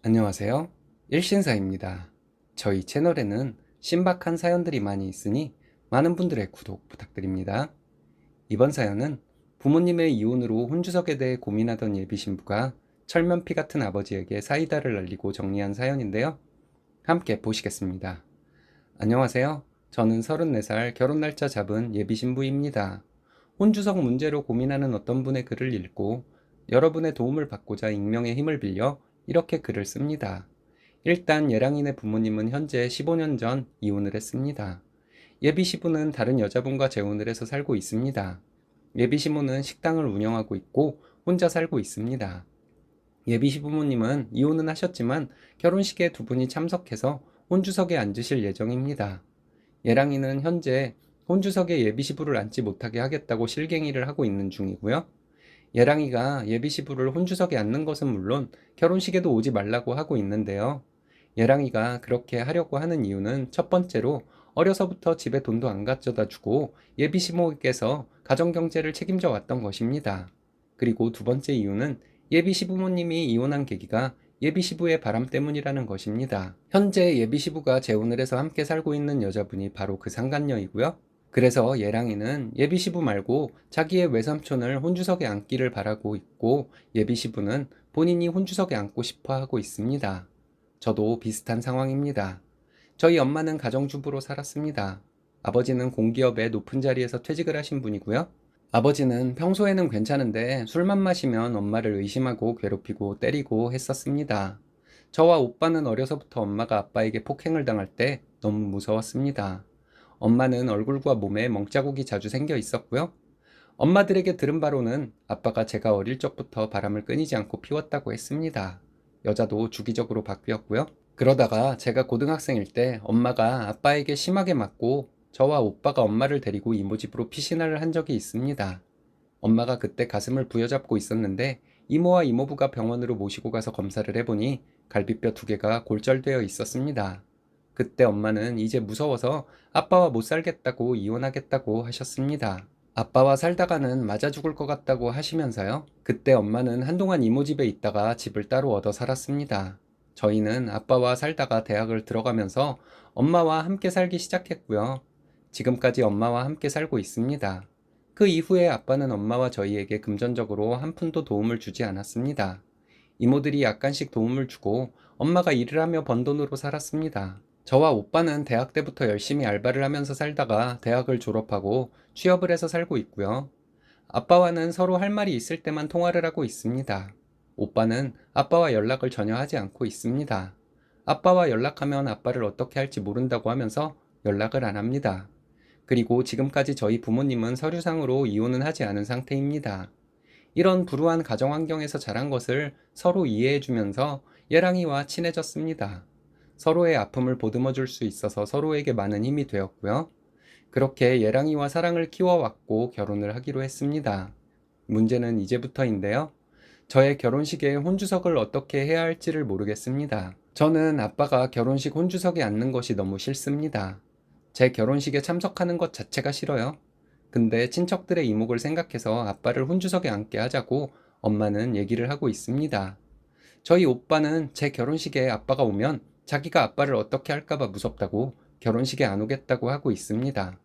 안녕하세요. 일신사입니다. 저희 채널에는 신박한 사연들이 많이 있으니 많은 분들의 구독 부탁드립니다. 이번 사연은 부모님의 이혼으로 혼주석에 대해 고민하던 예비신부가 철면피 같은 아버지에게 사이다를 날리고 정리한 사연인데요. 함께 보시겠습니다. 안녕하세요. 저는 34살 결혼 날짜 잡은 예비신부입니다. 혼주석 문제로 고민하는 어떤 분의 글을 읽고 여러분의 도움을 받고자 익명의 힘을 빌려 이렇게 글을 씁니다. 일단 예랑이네 부모님은 현재 15년 전 이혼을 했습니다. 예비 시부는 다른 여자분과 재혼을 해서 살고 있습니다. 예비 시모는 식당을 운영하고 있고 혼자 살고 있습니다. 예비 시부모님은 이혼은 하셨지만 결혼식에 두 분이 참석해서 혼주석에 앉으실 예정입니다. 예랑이는 현재 혼주석에 예비 시부를 앉지 못하게 하겠다고 실갱이를 하고 있는 중이고요. 예랑이가 예비 시부를 혼주석에 앉는 것은 물론 결혼식에도 오지 말라고 하고 있는데요. 예랑이가 그렇게 하려고 하는 이유는 첫 번째로 어려서부터 집에 돈도 안 가져다 주고 예비 시모께서 가정경제를 책임져 왔던 것입니다. 그리고 두 번째 이유는 예비 시부모님이 이혼한 계기가 예비 시부의 바람 때문이라는 것입니다. 현재 예비 시부가 재혼을 해서 함께 살고 있는 여자분이 바로 그 상간녀이고요. 그래서 예랑이는 예비 시부 말고 자기의 외삼촌을 혼주석에 앉기를 바라고 있고 예비 시부는 본인이 혼주석에 앉고 싶어 하고 있습니다. 저도 비슷한 상황입니다. 저희 엄마는 가정주부로 살았습니다. 아버지는 공기업의 높은 자리에서 퇴직을 하신 분이고요. 아버지는 평소에는 괜찮은데 술만 마시면 엄마를 의심하고 괴롭히고 때리고 했었습니다. 저와 오빠는 어려서부터 엄마가 아빠에게 폭행을 당할 때 너무 무서웠습니다. 엄마는 얼굴과 몸에 멍자국이 자주 생겨 있었고요. 엄마들에게 들은 바로는 아빠가 제가 어릴 적부터 바람을 끊이지 않고 피웠다고 했습니다. 여자도 주기적으로 바뀌었고요. 그러다가 제가 고등학생일 때 엄마가 아빠에게 심하게 맞고 저와 오빠가 엄마를 데리고 이모 집으로 피신을 한 적이 있습니다. 엄마가 그때 가슴을 부여잡고 있었는데 이모와 이모부가 병원으로 모시고 가서 검사를 해보니 갈비뼈 2개가 골절되어 있었습니다. 그때 엄마는 이제 무서워서 아빠와 못 살겠다고 이혼하겠다고 하셨습니다. 아빠와 살다가는 맞아 죽을 것 같다고 하시면서요. 그때 엄마는 한동안 이모 집에 있다가 집을 따로 얻어 살았습니다. 저희는 아빠와 살다가 대학을 들어가면서 엄마와 함께 살기 시작했고요. 지금까지 엄마와 함께 살고 있습니다. 그 이후에 아빠는 엄마와 저희에게 금전적으로 한 푼도 도움을 주지 않았습니다. 이모들이 약간씩 도움을 주고 엄마가 일을 하며 번 돈으로 살았습니다. 저와 오빠는 대학 때부터 열심히 알바를 하면서 살다가 대학을 졸업하고 취업을 해서 살고 있고요. 아빠와는 서로 할 말이 있을 때만 통화를 하고 있습니다. 오빠는 아빠와 연락을 전혀 하지 않고 있습니다. 아빠와 연락하면 아빠를 어떻게 할지 모른다고 하면서 연락을 안 합니다. 그리고 지금까지 저희 부모님은 서류상으로 이혼은 하지 않은 상태입니다. 이런 불우한 가정 환경에서 자란 것을 서로 이해해주면서 예랑이와 친해졌습니다. 서로의 아픔을 보듬어 줄 수 있어서 서로에게 많은 힘이 되었고요. 그렇게 예랑이와 사랑을 키워왔고 결혼을 하기로 했습니다. 문제는 이제부터인데요. 저의 결혼식에 혼주석을 어떻게 해야 할지를 모르겠습니다. 저는 아빠가 결혼식 혼주석에 앉는 것이 너무 싫습니다. 제 결혼식에 참석하는 것 자체가 싫어요. 근데 친척들의 이목을 생각해서 아빠를 혼주석에 앉게 하자고 엄마는 얘기를 하고 있습니다. 저희 오빠는 제 결혼식에 아빠가 오면 자기가 아빠를 어떻게 할까봐 무섭다고 결혼식에 안 오겠다고 하고 있습니다.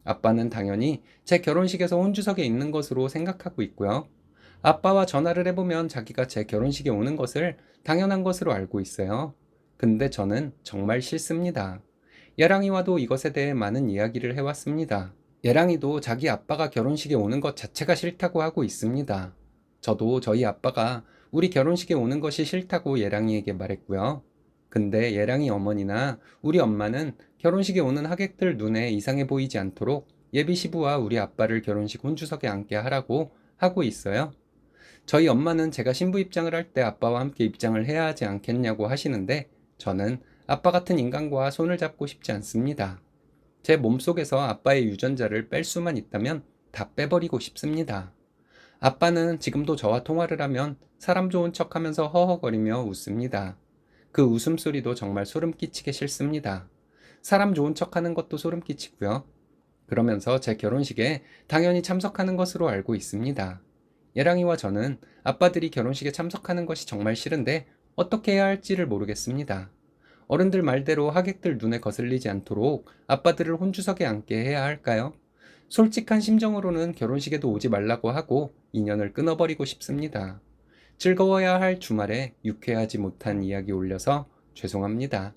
아빠는 당연히 제 결혼식에서 혼주석에 있는 것으로 생각하고 있고요. 아빠와 전화를 해보면 자기가 제 결혼식에 오는 것을 당연한 것으로 알고 있어요. 근데 저는 정말 싫습니다. 예랑이와도 이것에 대해 많은 이야기를 해왔습니다. 예랑이도 자기 아빠가 결혼식에 오는 것 자체가 싫다고 하고 있습니다. 저도 저희 아빠가 우리 결혼식에 오는 것이 싫다고 예랑이에게 말했고요. 근데 예랑이 어머니나 우리 엄마는 결혼식에 오는 하객들 눈에 이상해 보이지 않도록 예비 시부와 우리 아빠를 결혼식 혼주석에 앉게 하라고 하고 있어요. 저희 엄마는 제가 신부 입장을 할 때 아빠와 함께 입장을 해야 하지 않겠냐고 하시는데 저는 아빠 같은 인간과 손을 잡고 싶지 않습니다. 제 몸속에서 아빠의 유전자를 뺄 수만 있다면 다 빼버리고 싶습니다. 아빠는 지금도 저와 통화를 하면 사람 좋은 척 하면서 허허거리며 웃습니다. 그 웃음소리도 정말 소름 끼치게 싫습니다. 사람 좋은 척 하는 것도 소름 끼치고요. 그러면서 제 결혼식에 당연히 참석하는 것으로 알고 있습니다. 예랑이와 저는 아빠들이 결혼식에 참석하는 것이 정말 싫은데 어떻게 해야 할지를 모르겠습니다. 어른들 말대로 하객들 눈에 거슬리지 않도록 아빠들을 혼주석에 앉게 해야 할까요? 솔직한 심정으로는 결혼식에도 오지 말라고 하고 인연을 끊어버리고 싶습니다. 즐거워야 할 주말에 유쾌하지 못한 이야기 올려서 죄송합니다.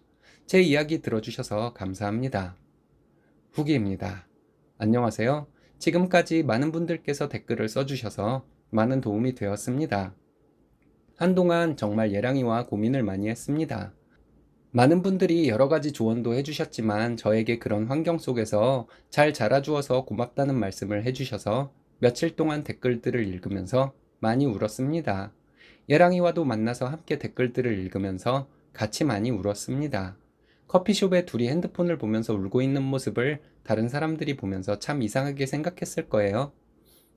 제 이야기 들어주셔서 감사합니다. 후기입니다. 안녕하세요. 지금까지 많은 분들께서 댓글을 써주셔서 많은 도움이 되었습니다. 한동안 정말 예랑이와 고민을 많이 했습니다. 많은 분들이 여러 가지 조언도 해주셨지만 저에게 그런 환경 속에서 잘 자라주어서 고맙다는 말씀을 해주셔서 며칠 동안 댓글들을 읽으면서 많이 울었습니다. 예랑이와도 만나서 함께 댓글들을 읽으면서 같이 많이 울었습니다. 커피숍에 둘이 핸드폰을 보면서 울고 있는 모습을 다른 사람들이 보면서 참 이상하게 생각했을 거예요.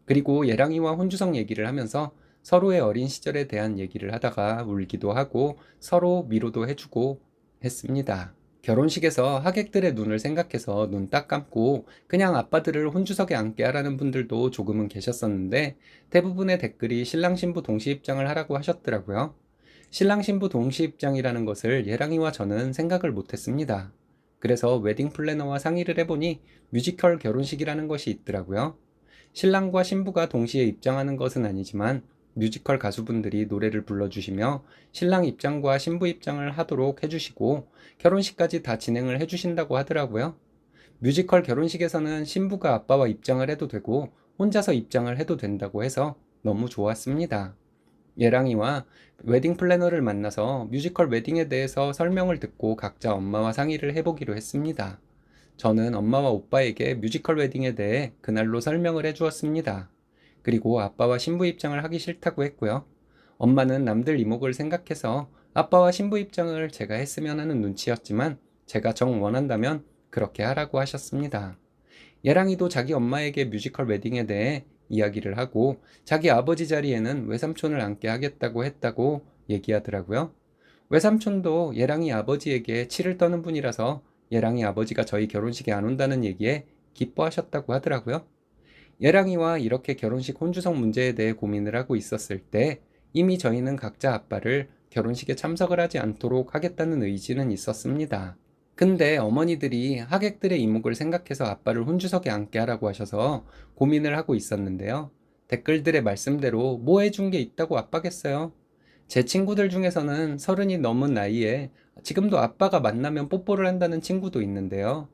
그리고 예랑이와 혼주성 얘기를 하면서 서로의 어린 시절에 대한 얘기를 하다가 울기도 하고 서로 위로도 해주고 했습니다. 결혼식에서 하객들의 눈을 생각해서 눈 딱 감고 그냥 아빠들을 혼주석에 앉게 하라는 분들도 조금은 계셨었는데 대부분의 댓글이 신랑 신부 동시 입장을 하라고 하셨더라고요. 신랑 신부 동시 입장이라는 것을 예랑이와 저는 생각을 못했습니다. 그래서 웨딩 플래너와 상의를 해보니 뮤지컬 결혼식이라는 것이 있더라고요. 신랑과 신부가 동시에 입장하는 것은 아니지만 뮤지컬 가수분들이 노래를 불러주시며 신랑 입장과 신부 입장을 하도록 해주시고 결혼식까지 다 진행을 해주신다고 하더라고요. 뮤지컬 결혼식에서는 신부가 아빠와 입장을 해도 되고 혼자서 입장을 해도 된다고 해서 너무 좋았습니다. 예랑이와 웨딩 플래너를 만나서 뮤지컬 웨딩에 대해서 설명을 듣고 각자 엄마와 상의를 해보기로 했습니다. 저는 엄마와 오빠에게 뮤지컬 웨딩에 대해 그날로 설명을 해주었습니다. 그리고 아빠와 신부 입장을 하기 싫다고 했고요. 엄마는 남들 이목을 생각해서 아빠와 신부 입장을 제가 했으면 하는 눈치였지만 제가 정 원한다면 그렇게 하라고 하셨습니다. 예랑이도 자기 엄마에게 뮤지컬 웨딩에 대해 이야기를 하고 자기 아버지 자리에는 외삼촌을 앉게 하겠다고 했다고 얘기하더라고요. 외삼촌도 예랑이 아버지에게 치를 떠는 분이라서 예랑이 아버지가 저희 결혼식에 안 온다는 얘기에 기뻐하셨다고 하더라고요. 예랑이와 이렇게 결혼식 혼주성 문제에 대해 고민을 하고 있었을 때 이미 저희는 각자 아빠를 결혼식에 참석을 하지 않도록 하겠다는 의지는 있었습니다. 근데 어머니들이 하객들의 이목을 생각해서 아빠를 혼주석에 앉게 하라고 하셔서 고민을 하고 있었는데요. 댓글들의 말씀대로 뭐 해준 게 있다고 압박했어요. 제 친구들 중에서는 30이 넘은 나이에 지금도 아빠가 만나면 뽀뽀를 한다는 친구도 있는데요.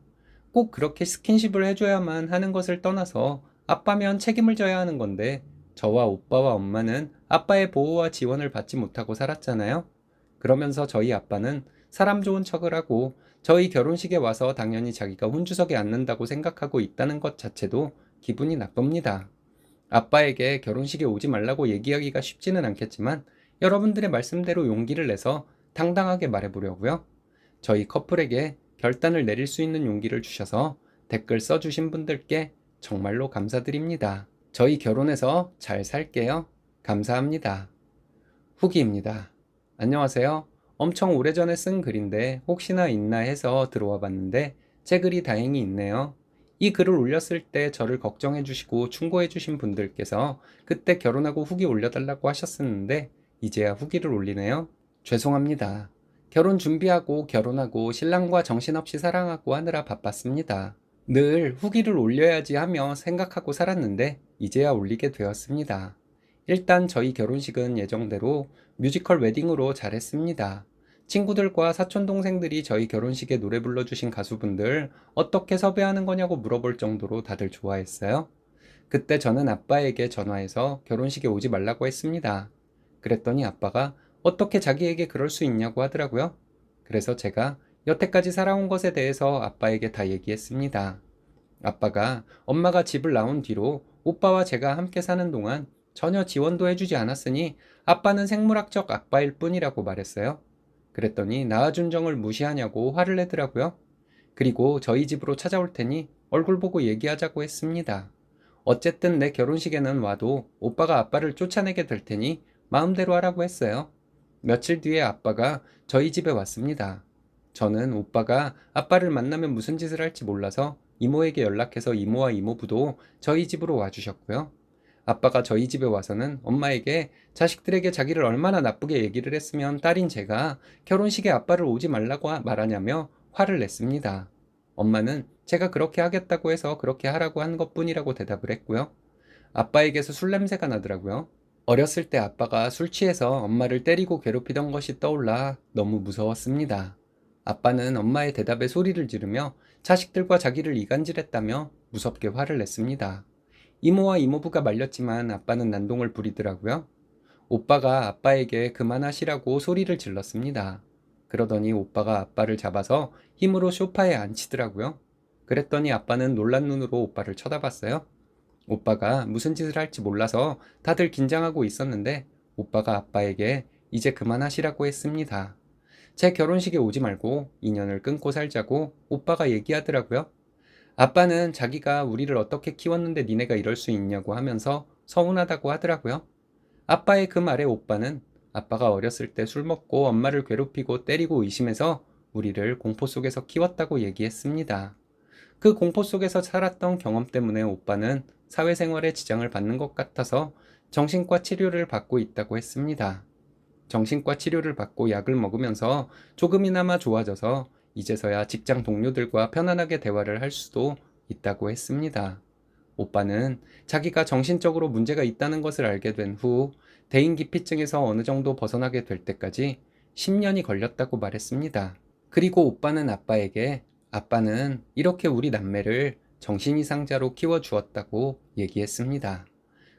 꼭 그렇게 스킨십을 해줘야만 하는 것을 떠나서 아빠면 책임을 져야 하는 건데 저와 오빠와 엄마는 아빠의 보호와 지원을 받지 못하고 살았잖아요. 그러면서 저희 아빠는 사람 좋은 척을 하고 저희 결혼식에 와서 당연히 자기가 혼주석에 앉는다고 생각하고 있다는 것 자체도 기분이 나쁩니다. 아빠에게 결혼식에 오지 말라고 얘기하기가 쉽지는 않겠지만 여러분들의 말씀대로 용기를 내서 당당하게 말해보려고요. 저희 커플에게 결단을 내릴 수 있는 용기를 주셔서 댓글 써주신 분들께 정말로 감사드립니다. 저희 결혼해서 잘 살게요. 감사합니다. 후기입니다. 안녕하세요. 엄청 오래전에 쓴 글인데 혹시나 있나 해서 들어와 봤는데 제 글이 다행히 있네요. 이 글을 올렸을 때 저를 걱정해 주시고 충고해 주신 분들께서 그때 결혼하고 후기 올려달라고 하셨었는데 이제야 후기를 올리네요. 죄송합니다. 결혼 준비하고 결혼하고 신랑과 정신없이 사랑하고 하느라 바빴습니다. 늘 후기를 올려야지 하며 생각하고 살았는데 이제야 올리게 되었습니다. 일단 저희 결혼식은 예정대로 뮤지컬 웨딩으로 잘했습니다. 친구들과 사촌동생들이 저희 결혼식에 노래 불러주신 가수분들 어떻게 섭외하는 거냐고 물어볼 정도로 다들 좋아했어요. 그때 저는 아빠에게 전화해서 결혼식에 오지 말라고 했습니다. 그랬더니 아빠가 어떻게 자기에게 그럴 수 있냐고 하더라고요. 그래서 제가 여태까지 살아온 것에 대해서 아빠에게 다 얘기했습니다. 아빠가 엄마가 집을 나온 뒤로 오빠와 제가 함께 사는 동안 전혀 지원도 해주지 않았으니 아빠는 생물학적 아빠일 뿐이라고 말했어요. 그랬더니 낳아준 정을 무시하냐고 화를 내더라고요. 그리고 저희 집으로 찾아올 테니 얼굴 보고 얘기하자고 했습니다. 어쨌든 내 결혼식에는 와도 오빠가 아빠를 쫓아내게 될 테니 마음대로 하라고 했어요. 며칠 뒤에 아빠가 저희 집에 왔습니다. 저는 오빠가 아빠를 만나면 무슨 짓을 할지 몰라서 이모에게 연락해서 이모와 이모부도 저희 집으로 와주셨고요. 아빠가 저희 집에 와서는 엄마에게 자식들에게 자기를 얼마나 나쁘게 얘기를 했으면 딸인 제가 결혼식에 아빠를 오지 말라고 말하냐며 화를 냈습니다. 엄마는 제가 그렇게 하겠다고 해서 그렇게 하라고 한 것뿐이라고 대답을 했고요. 아빠에게서 술 냄새가 나더라고요. 어렸을 때 아빠가 술 취해서 엄마를 때리고 괴롭히던 것이 떠올라 너무 무서웠습니다. 아빠는 엄마의 대답에 소리를 지르며 자식들과 자기를 이간질했다며 무섭게 화를 냈습니다. 이모와 이모부가 말렸지만 아빠는 난동을 부리더라고요. 오빠가 아빠에게 그만하시라고 소리를 질렀습니다. 그러더니 오빠가 아빠를 잡아서 힘으로 소파에 앉히더라고요. 그랬더니 아빠는 놀란 눈으로 오빠를 쳐다봤어요. 오빠가 무슨 짓을 할지 몰라서 다들 긴장하고 있었는데 오빠가 아빠에게 이제 그만하시라고 했습니다. 제 결혼식에 오지 말고 인연을 끊고 살자고 오빠가 얘기하더라고요. 아빠는 자기가 우리를 어떻게 키웠는데 니네가 이럴 수 있냐고 하면서 서운하다고 하더라고요. 아빠의 그 말에 오빠는 아빠가 어렸을 때 술 먹고 엄마를 괴롭히고 때리고 의심해서 우리를 공포 속에서 키웠다고 얘기했습니다. 그 공포 속에서 살았던 경험 때문에 오빠는 사회생활에 지장을 받는 것 같아서 정신과 치료를 받고 있다고 했습니다. 정신과 치료를 받고 약을 먹으면서 조금이나마 좋아져서 이제서야 직장 동료들과 편안하게 대화를 할 수도 있다고 했습니다. 오빠는 자기가 정신적으로 문제가 있다는 것을 알게 된 후 대인기피증에서 어느 정도 벗어나게 될 때까지 10년이 걸렸다고 말했습니다. 그리고 오빠는 아빠에게 아빠는 이렇게 우리 남매를 정신이상자로 키워주었다고 얘기했습니다.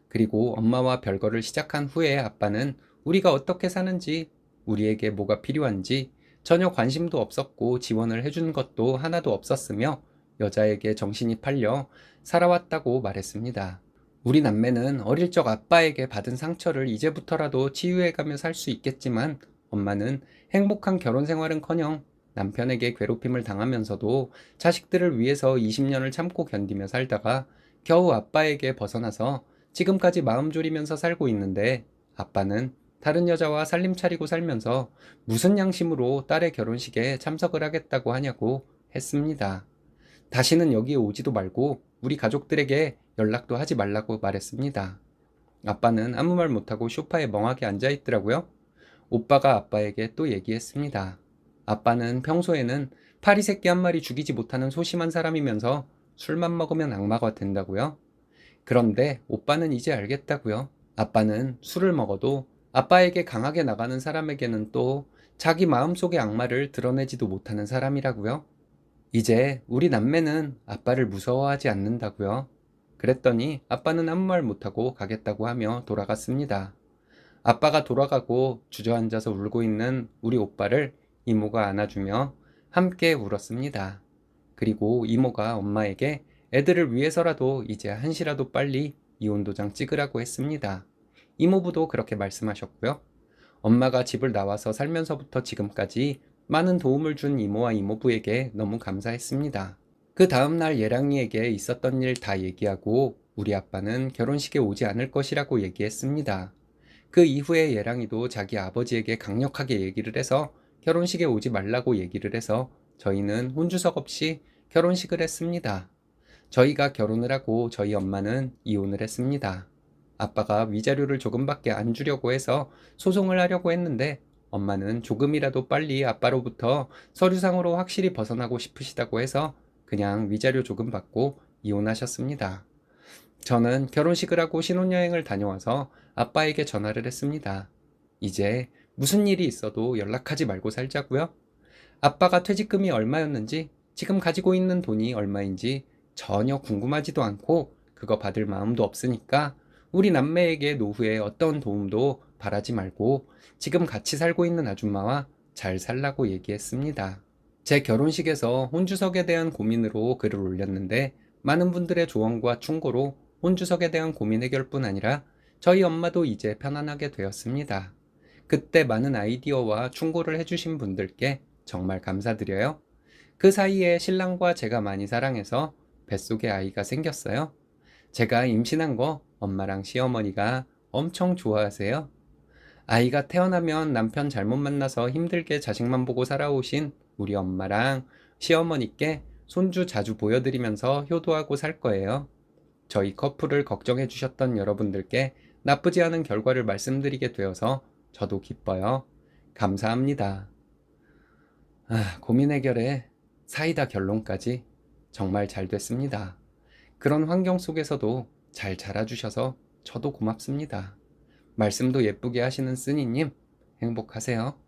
그리고 엄마와 별거를 시작한 후에 아빠는 우리가 어떻게 사는지, 우리에게 뭐가 필요한지 전혀 관심도 없었고 지원을 해준 것도 하나도 없었으며 여자에게 정신이 팔려 살아왔다고 말했습니다. 우리 남매는 어릴 적 아빠에게 받은 상처를 이제부터라도 치유해가며 살 수 있겠지만 엄마는 행복한 결혼 생활은커녕 남편에게 괴롭힘을 당하면서도 자식들을 위해서 20년을 참고 견디며 살다가 겨우 아빠에게 벗어나서 지금까지 마음 졸이면서 살고 있는데 아빠는 다른 여자와 살림 차리고 살면서 무슨 양심으로 딸의 결혼식에 참석을 하겠다고 하냐고 했습니다. 다시는 여기에 오지도 말고 우리 가족들에게 연락도 하지 말라고 말했습니다. 아빠는 아무 말 못하고 소파에 멍하게 앉아있더라고요. 오빠가 아빠에게 또 얘기했습니다. 아빠는 평소에는 파리 새끼 한 마리 죽이지 못하는 소심한 사람이면서 술만 먹으면 악마가 된다고요. 그런데 오빠는 이제 알겠다고요. 아빠는 술을 먹어도 아빠에게 강하게 나가는 사람에게는 또 자기 마음속의 악마를 드러내지도 못하는 사람이라고요. 이제 우리 남매는 아빠를 무서워하지 않는다고요. 그랬더니 아빠는 아무 말 못하고 가겠다고 하며 돌아갔습니다. 아빠가 돌아가고 주저앉아서 울고 있는 우리 오빠를 이모가 안아주며 함께 울었습니다. 그리고 이모가 엄마에게 애들을 위해서라도 이제 한시라도 빨리 이혼 도장 찍으라고 했습니다. 이모부도 그렇게 말씀하셨고요. 엄마가 집을 나와서 살면서부터 지금까지 많은 도움을 준 이모와 이모부에게 너무 감사했습니다. 그 다음날 예랑이에게 있었던 일 다 얘기하고 우리 아빠는 결혼식에 오지 않을 것이라고 얘기했습니다. 그 이후에 예랑이도 자기 아버지에게 강력하게 얘기를 해서 결혼식에 오지 말라고 얘기를 해서 저희는 혼주석 없이 결혼식을 했습니다. 저희가 결혼을 하고 저희 엄마는 이혼을 했습니다. 아빠가 위자료를 조금밖에 안 주려고 해서 소송을 하려고 했는데 엄마는 조금이라도 빨리 아빠로부터 서류상으로 확실히 벗어나고 싶으시다고 해서 그냥 위자료 조금 받고 이혼하셨습니다. 저는 결혼식을 하고 신혼여행을 다녀와서 아빠에게 전화를 했습니다. 이제 무슨 일이 있어도 연락하지 말고 살자고요. 아빠가 퇴직금이 얼마였는지 지금 가지고 있는 돈이 얼마인지 전혀 궁금하지도 않고 그거 받을 마음도 없으니까 우리 남매에게 노후에 어떤 도움도 바라지 말고 지금 같이 살고 있는 아줌마와 잘 살라고 얘기했습니다. 제 결혼식에서 혼주석에 대한 고민으로 글을 올렸는데 많은 분들의 조언과 충고로 혼주석에 대한 고민 해결뿐 아니라 저희 엄마도 이제 편안하게 되었습니다. 그때 많은 아이디어와 충고를 해주신 분들께 정말 감사드려요. 그 사이에 신랑과 제가 많이 사랑해서 뱃속에 아이가 생겼어요. 제가 임신한 거 엄마랑 시어머니가 엄청 좋아하세요. 아이가 태어나면 남편 잘못 만나서 힘들게 자식만 보고 살아오신 우리 엄마랑 시어머니께 손주 자주 보여드리면서 효도하고 살 거예요. 저희 커플을 걱정해 주셨던 여러분들께 나쁘지 않은 결과를 말씀드리게 되어서 저도 기뻐요. 감사합니다. 고민 해결에 사이다 결론까지 정말 잘 됐습니다. 그런 환경 속에서도 잘 자라주셔서 저도 고맙습니다. 말씀도 예쁘게 하시는 쓰니님, 행복하세요.